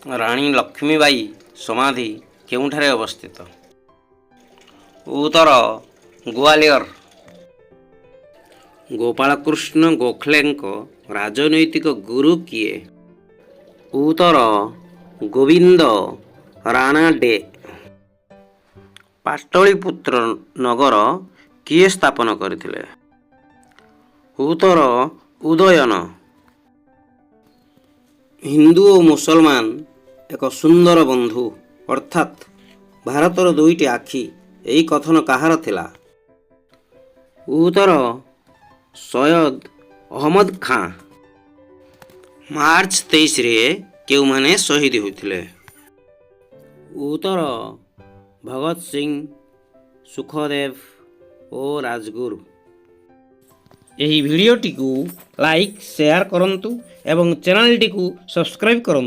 ରାଣୀ ଲକ୍ଷ୍ମୀବାଇ ସମାଧି କେଉଁଠାରେ ଅବସ୍ଥିତ? ଉତ୍ତର ଗ୍ୱାଲିୟର। ଗୋପାଳକୃଷ୍ଣ ଗୋଖଲେଙ୍କ ରାଜନୈତିକ ଗୁରୁ କିଏ? ଉତ୍ତର ଗୋବିନ୍ଦ ରାଣାଡେ। ପାଟଳିପୁତ୍ର ନଗର କିଏ ସ୍ଥାପନ କରିଥିଲେ? ଉତ୍ତର ଉଦୟନ। ହିନ୍ଦୁ ଓ ମୁସଲମାନ ଏକ ସୁନ୍ଦର ବନ୍ଧୁ ଅର୍ଥାତ୍ ଭାରତର ଦୁଇଟି ଆଖି, ଏହି କଥନ କାହାର ଥିଲା? ଉତ୍ତର ସୟଦ ଅହମଦ ଖାଁ। ମାର୍ଚ୍ଚ 23ରେ କେଉଁମାନେ ଶହୀଦ ହୋଇଥିଲେ? ଉତ୍ତର ଭଗତ ସିଂ, ସୁଖଦେବ ଓ ରାଜଗୁରୁ। ଏହି ଭିଡ଼ିଓଟିକୁ ଲାଇକ୍, ସେୟାର କରନ୍ତୁ ଏବଂ ଚ୍ୟାନେଲଟିକୁ ସବସ୍କ୍ରାଇବ୍ କରନ୍ତୁ।